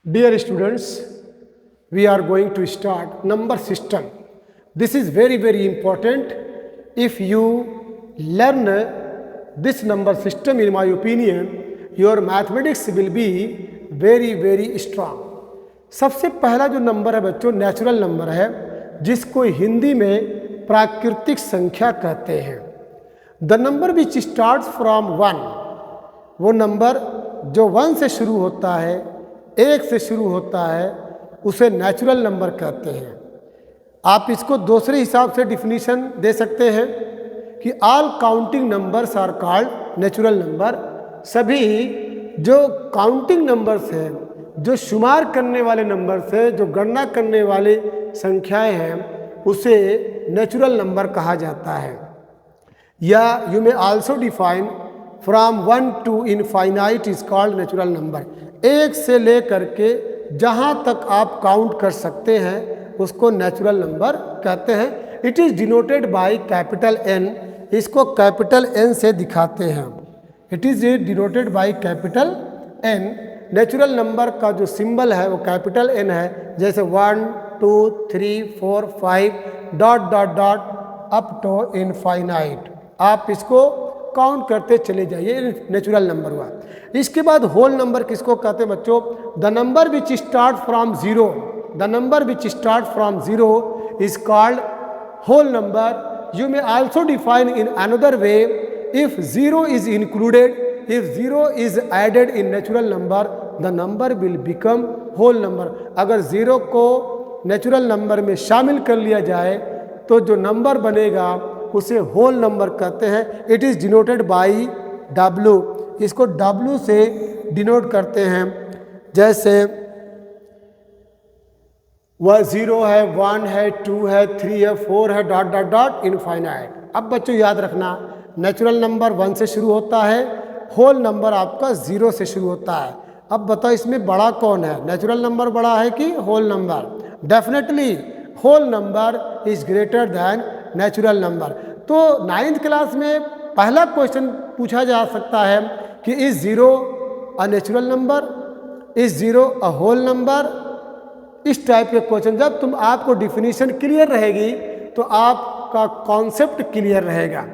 Dear students, we are going to start number system. This is very, very important. If you learn this number system, in my opinion, your mathematics will be very, very strong. सबसे पहला जो number है बच्चों, natural number है, जिसको हिंदी में प्राकृतिक संख्या कहते हैं. The number which start from one, वो नंबर जो वन से शुरू होता है, एक से शुरू होता है, उसे नेचुरल नंबर कहते हैं. आप इसको दूसरे हिसाब से डिफिनीशन दे सकते हैं कि all counting numbers are called natural number. सभी जो काउंटिंग नंबर्स हैं, जो शुमार करने वाले नंबर्स हैं, जो गणना करने वाले संख्याएं हैं, उसे नेचुरल नंबर कहा जाता है. या you may also define from 1 to infinite is called natural number. एक से लेकर के जहाँ तक आप काउंट कर सकते हैं उसको नेचुरल नंबर कहते हैं. It is denoted by capital N. इसको कैपिटल एन से दिखाते हैं. It is denoted by capital N. Natural number का जो सिंबल है वो कैपिटल एन है. जैसे 1 2 3 4 5 dot dot dot up to infinite. आप इसको काउंट करते चले जाइए, नेचुरल नंबर हुआ. इसके बाद होल नंबर किसको कहते हैं बच्चों? The number which start from zero. The number which start from zero is called whole number. You may also define in another way. If zero is included, if zero is added in natural number, the number will become whole number. अगर zero को natural number में शामिल कर लिया जाए तो जो number बनेगा उसे होल नंबर कहते हैं. It is denoted by W. इसको डब्ल्यू से डिनोट करते हैं. जैसे वह 0 है, 1 है, 2 है, 3 है, 4 है, डॉट डॉट डॉट इनफाइनाइट. अब बच्चों याद रखना, नेचुरल नंबर 1 से शुरू होता है, होल नंबर आपका 0 से शुरू होता है. अब बताओ इसमें बड़ा कौन है? नेचुरल नंबर बड़ा है कि whole number? Definitely whole number is greater than natural number. तो 9th क्लास में पहला क्वेश्चन पूछा जा सकता है कि is zero a natural number, is zero a whole number. इस टाइप के क्वेश्चन जब तुम आपको डिफिनीशन क्लियर रहेगी तो आपका कॉन्सेप्ट क्लियर रहेगा.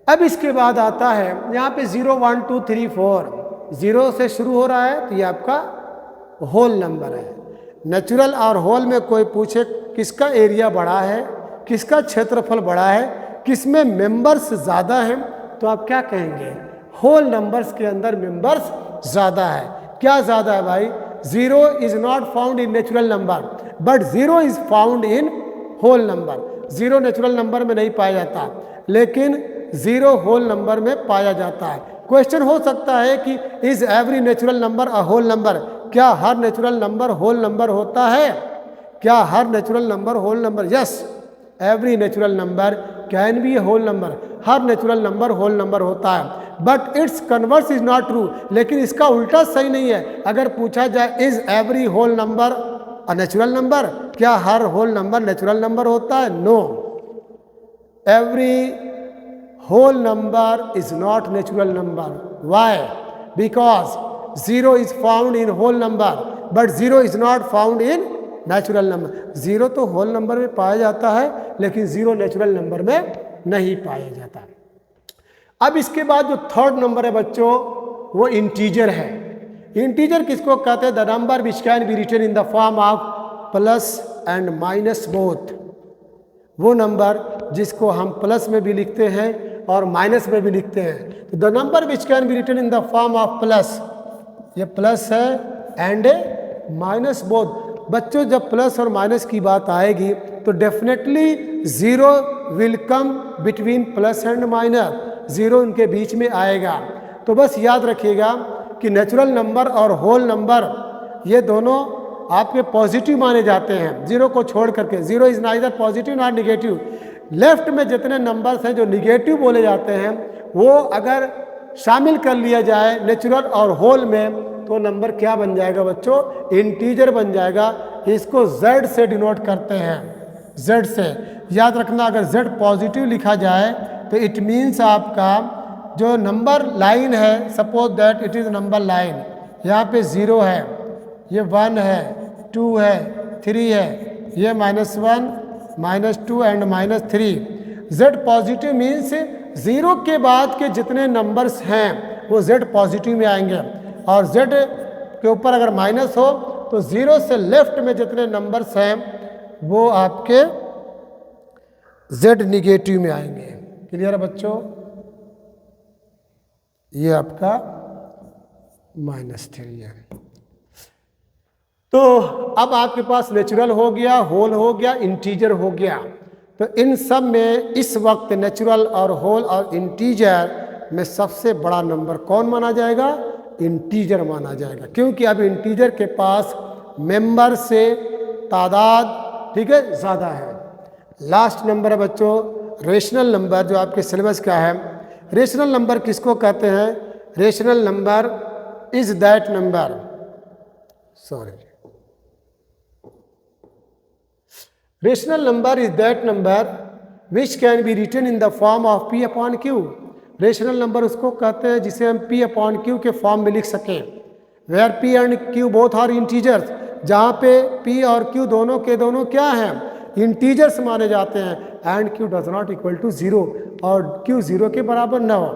अब इसके बाद आता है यहाँ पे 0 1 2 3 4. 0 से शुरू हो रहा है तो ये आपका होल नंबर है. नेचुरल और होल में कोई पूछे किसका एरिया बड़ा है, किसका क्षेत्रफल बड़ा है, किसमें मेंबर्स ज़्यादा हैं, तो आप क्या कहेंगे? होल नंबर्स के अंदर मेंबर्स ज़्यादा है. क्या ज़्यादा है भाई? 0 is not found in natural number but 0 is found in whole number. 0 natural number में नहीं पाया जाता लेकिन 0 होल नंबर में पाया जाता है. क्वेश्चन हो सकता है कि is every natural number a whole number. क्या हर नेचुरल नंबर होल नंबर होता है? क्या हर natural number whole number? Yes, every natural number can be a whole number. हर नेचुरल नंबर होल नंबर होता है but it's converse is not true. लेकिन इसका उल्टा सही नहीं है. अगर पूछा जाए is every whole number a natural number, क्या हर होल नंबर नेचुरल नंबर होता है? No, every whole number is not natural number. Why? Because 0 is found in whole number but 0 is not found in natural number. 0 तो whole number में पाया जाता है लेकिन 0 नेचुरल नंबर में नहीं पाया जाता. अब इसके बाद जो थर्ड नंबर है बच्चों वो इंटीजर है. इंटीजर किसको कहते हैं? The number which can be written in the form of plus and minus both. वो नंबर जिसको हम प्लस में भी लिखते हैं और माइनस में भी लिखते हैं. तो the number which can be written in the form of plus, ये प्लस है एंड माइनस बोथ. बच्चों जब प्लस और माइनस की बात आएगी तो definitely 0 will come between plus and minus. 0 उनके बीच में आएगा. तो बस याद रखिएगा कि नेचुरल नंबर और होल नंबर ये दोनों आपके पॉजिटिव माने जाते हैं 0 को छोड़ करके. 0 is neither positive not negative. Left में जितने नंबर्स हैं जो निगेटिव बोले जाते हैं वो अगर शामिल कर लिया जाए नेचुरल और होल में तो नंबर क्या बन जाएगा बच्चों? इंटीजर बन जाएगा. इसको Z से डिनोट करते हैं, Z से. याद रखना अगर Z पॉजिटिव लिखा जाए तो इट मीन्स आपका जो नंबर लाइन है, suppose that it is number line, यहाँ पे 0 है, ये 1 है, 2 है, 3 है, ये -1, -2 एंड -3। Z पॉजिटिव मीन्स 0 के बाद के जितने नंबर्स हैं वो Z पॉजिटिव में आएंगे, और Z के ऊपर अगर माइनस हो तो 0 से लेफ्ट में जितने नंबर्स हैं वो आपके Z निगेटिव में आएंगे। क्लियर है बच्चों? ये आपका -3 है। तो अब आपके पास नेचुरल हो गया, होल हो गया, इंटीजर हो गया। तो इन सब में इस वक्त नेचुरल और होल और इंटीजर में सबसे बड़ा नंबर कौन माना जाएगा? इंटीजर माना जाएगा, क्योंकि अब इंटीजर के पास मेंबर से तादाद, ठीक है, ज़्यादा है। लास्ट नंबर है बच्चों रेशनल नंबर, जो आपके सिलेबस का है। रेशनल नंबर किसको कहते हैं? Rational number is that number, sorry, rational number is that number which can be written in the form of P upon Q। Rational number उसको कहते हैं जिसे हम P अपॉन Q के फॉर्म में लिख सकें। Where P and Q both are integers, जहाँ पे P और Q दोनों के दोनों क्या हैं? इंटीजर्स माने जाते हैं। And Q does not equal to 0, और Q 0 के बराबर न हो।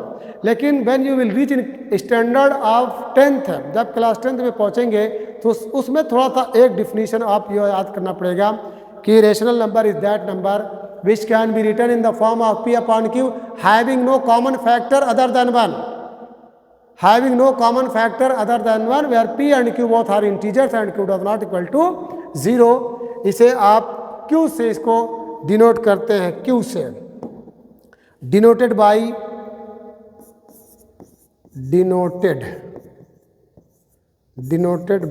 लेकिन when you will reach in standard of 10th, जब क्लास 10th में पहुँचेंगे तो उसमें थोड़ा सा एक डिफिनीशन आप ये याद करना पड़ेगा कि rational number is that number which can be written in the form of P upon Q having no common factor other than 1, having no common factor other than 1, where P and Q both are integers and Q does not equal to 0। इसे आप Q से इसको denote करते हैं, Q से denoted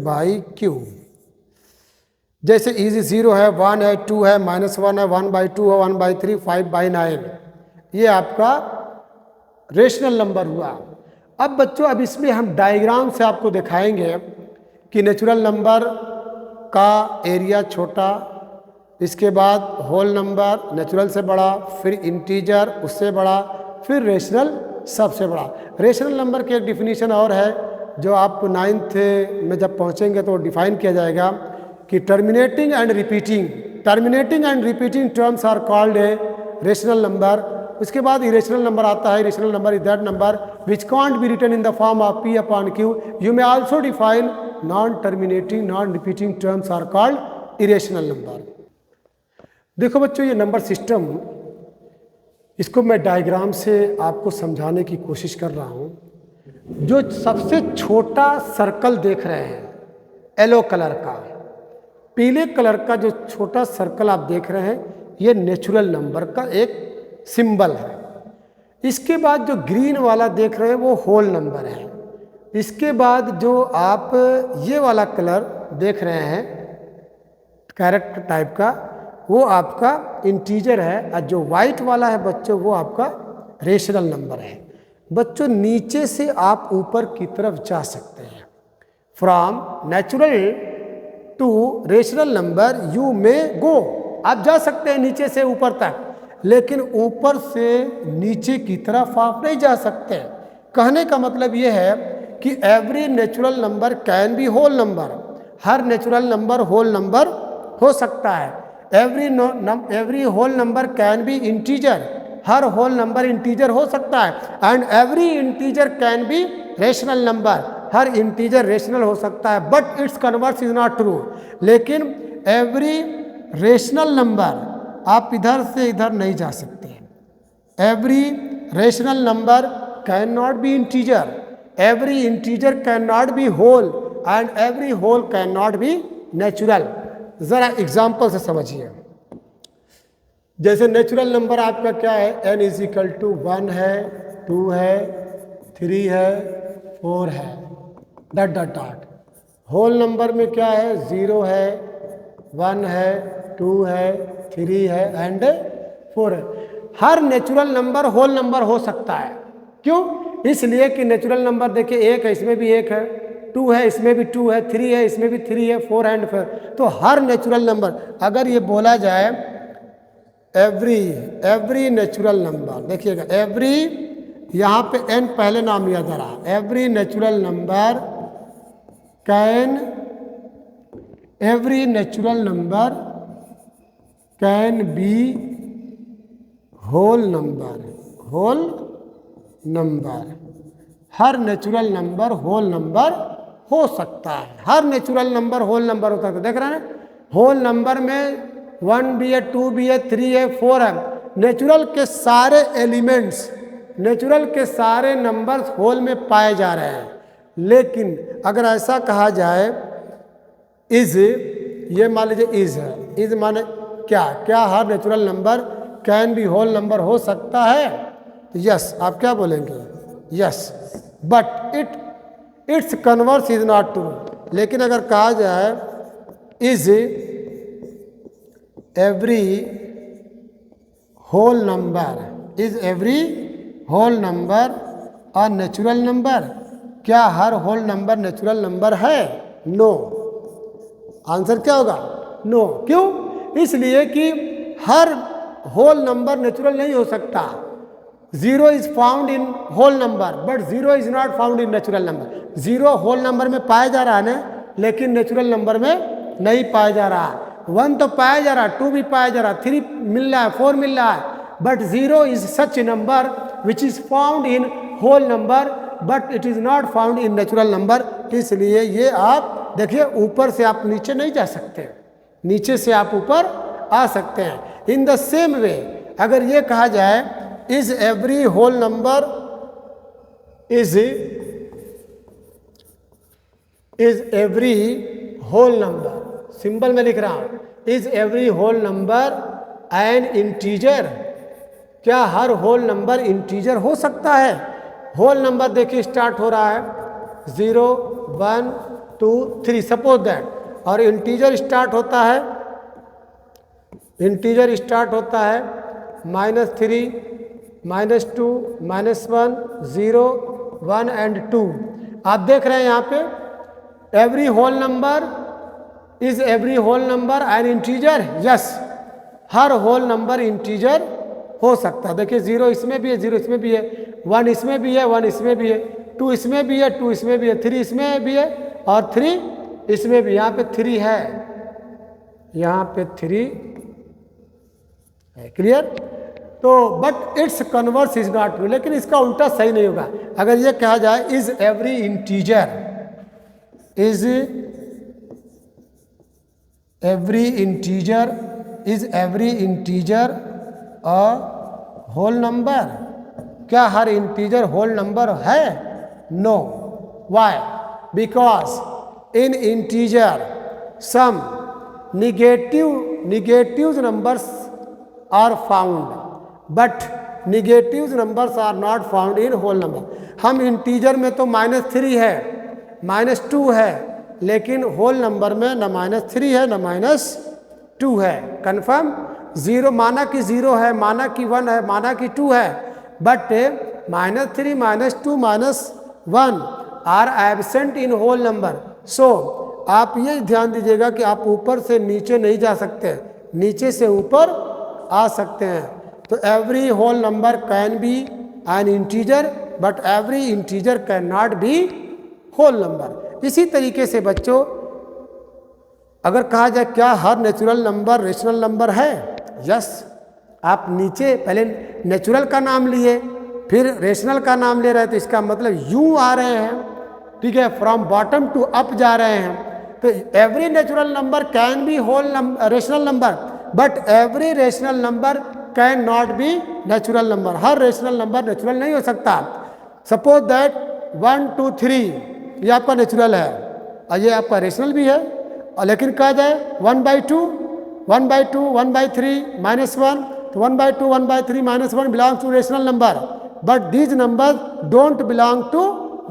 by Q। जैसे easy 0 है, 1 है, 2 है, -1 है, 1/2 है, 1/3, 5/9, ये आपका रेशनल नंबर हुआ। अब बच्चों अब इसमें हम डायग्राम से आपको दिखाएंगे कि नेचुरल नंबर का एरिया छोटा, इसके बाद होल नंबर नेचुरल से बड़ा, फिर इंटीजर उससे बड़ा, फिर रेशनल सबसे बड़ा। रेशनल नंबर की एक डिफिनीशन और है जो आपको 9th में जब पहुंचेंगे तो डिफाइन किया जाएगा कि terminating and repeating terms are called a rational number. उसके बाद इरेशनल नंबर आता है। Irrational number is that number which can't be written in the form of P upon Q। You may also define non terminating non repeating terms are called irrational number. देखो बच्चों, ये number system, इसको मैं diagram से आपको समझाने की कोशिश कर रहा हूँ। जो सबसे छोटा सर्कल देख रहे हैं येलो कलर का, पीले कलर का जो छोटा सर्कल आप देख रहे हैं, ये नेचुरल नंबर का एक सिंबल है। इसके बाद जो ग्रीन वाला देख रहे हैं वो होल नंबर है। इसके बाद जो आप ये वाला कलर देख रहे हैं कैरेक्टर टाइप का, वो आपका इंटीजर है, और जो वाइट वाला है बच्चों वो आपका रेशनल नंबर है। बच्चों नीचे से आप ऊपर की तरफ जा सकते हैं। From natural to rational number you may go, आप जा सकते हैं नीचे से ऊपर तक, लेकिन ऊपर से नीचे की तरफ आप नहीं जा सकते। कहने का मतलब ये है कि every natural number can be whole number, हर नेचुरल नंबर होल नंबर हो सकता है। Every whole number can be integer, हर होल नंबर इंटीजर हो सकता है। And every integer can be rational number, हर इंटीजर रेशनल हो सकता है। But it's converse is not true. लेकिन एवरी रेशनल नंबर, आप इधर से इधर नहीं जा सकते। Every rational number can not be integer, every integer can not be whole, and every whole can not be natural. ज़रा एग्जाम्पल से समझिए। जैसे नेचुरल नंबर आपका क्या है? n इज इक्वल टू 1 है, 2 है, 3 है, 4 है, dot dot dot. Whole number में क्या है? 0 है, 1 है, 2 है, 3 है एंड 4 है। हर नेचुरल नंबर होल नंबर हो सकता है। क्यों? इसलिए कि नेचुरल नंबर देखिए 1 है, इसमें भी 1 है, 2 है, इसमें भी 2 है, 3 है, इसमें भी 3 है, 4 एंड 4। तो हर नेचुरल नंबर, अगर ये बोला जाए एवरी नेचुरल नंबर, देखिएगा एवरी, यहाँ पे n पहले नाम लिया जा रहा है। Every natural number can every natural number can be whole number. हर नेचुरल नंबर होल नंबर हो सकता है। हर नेचुरल नंबर होल नंबर होता है। देख रहे हैं होल नंबर में 1 भी है, 2 भी है, 3 है, 4 है। नेचुरल के सारे एलिमेंट्स, नेचुरल के सारे नंबर्स होल में पाए जा रहे हैं। लेकिन अगर ऐसा कहा जाए इज, ये मान लीजिए इज है, इज माने क्या हर natural number can be whole number हो सकता है? यस, आप क्या बोलेंगे? Yes, but it's converse is not true. लेकिन अगर कहा जाए is every whole number a natural number, क्या हर होल नंबर नेचुरल नंबर है? नो। आंसर क्या होगा? नो। क्यों? इसलिए कि हर होल नंबर नेचुरल नहीं हो सकता। 0 is found in whole number but 0 is not found in natural number. 0 whole number में पाया जा रहा है ना, लेकिन नेचुरल नंबर में नहीं पाया जा रहा। 1 तो पाया जा रहा, 2 भी पाया जा रहा, 3 मिल रहा है, 4 मिल रहा है, but 0 is such a number which is found in whole number but it is not found in natural number. इसलिए ये आप देखिए, ऊपर से आप नीचे नहीं जा सकते, नीचे से आप ऊपर आ सकते हैं। इन द सेम वे अगर ये कहा जाए is every whole number is every whole number, symbol में लिख रहा हूं, is every whole number an integer, क्या हर होल नंबर इंटीजर हो सकता है? होल नंबर देखिए स्टार्ट हो रहा है 0 1 2 3 सपोज दैट, और इंटीजर स्टार्ट होता है -3 -2 -1 0 1 एंड 2। आप देख रहे हैं यहाँ पे every whole number is every whole number an integer. Yes, हर होल नंबर इंटीजर हो सकता है। देखिए 0 इसमें भी है, 0 इसमें भी है, 1 इसमें भी है, 1 इसमें भी है, 2 इसमें भी है, 2 इसमें भी है, 3 इसमें भी है और 3 इसमें भी। यहाँ पे 3 है, यहाँ पे 3 है। क्लियर? तो but it's converse is not true, लेकिन इसका उल्टा सही नहीं होगा। अगर ये कहा जाए is every integer a whole number, क्या हर इंटीजर होल नंबर है? No. Why? Because in integer some negative numbers are found but negative numbers are not found in whole number. हम इंटीजर में तो -3 है, -2 है, लेकिन होल नंबर में न -3 है न -2 है। कन्फर्म? 0 माना कि 0 है, माना कि 1 है, माना कि 2 है, but -3 -2 -1 are absent in whole number. So आप ये ध्यान दीजिएगा कि आप ऊपर से नीचे नहीं जा सकते, नीचे से ऊपर आ सकते हैं। तो every whole number can be an integer but every integer can not be whole number. इसी तरीके से बच्चों अगर कहा जाए क्या हर नेचुरल नंबर रेशनल नंबर है? यस। आप नीचे पहले नेचुरल का नाम लिए फिर रेशनल का नाम ले रहे हैं, तो इसका मतलब यूं आ रहे हैं, ठीक है, फ्रॉम बॉटम टू अप जा रहे हैं। तो every natural number can be whole rational number but every rational number can not be natural number. हर रेशनल नंबर नेचुरल नहीं हो सकता। सपोज दैट 1 2 3 ये आपका नेचुरल है और ये आपका रेशनल भी है, और लेकिन कहा जाए 1/2 1/2 1/3 -1, तो 1/2 1/3 -1 belongs to rational number but these number don't belong to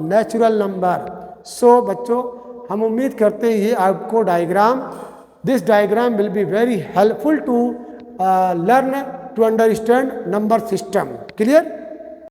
natural number. So बच्चों हम उम्मीद करते हैं ये आपको diagram, this diagram will be very helpful to learn to understand number system. Clear?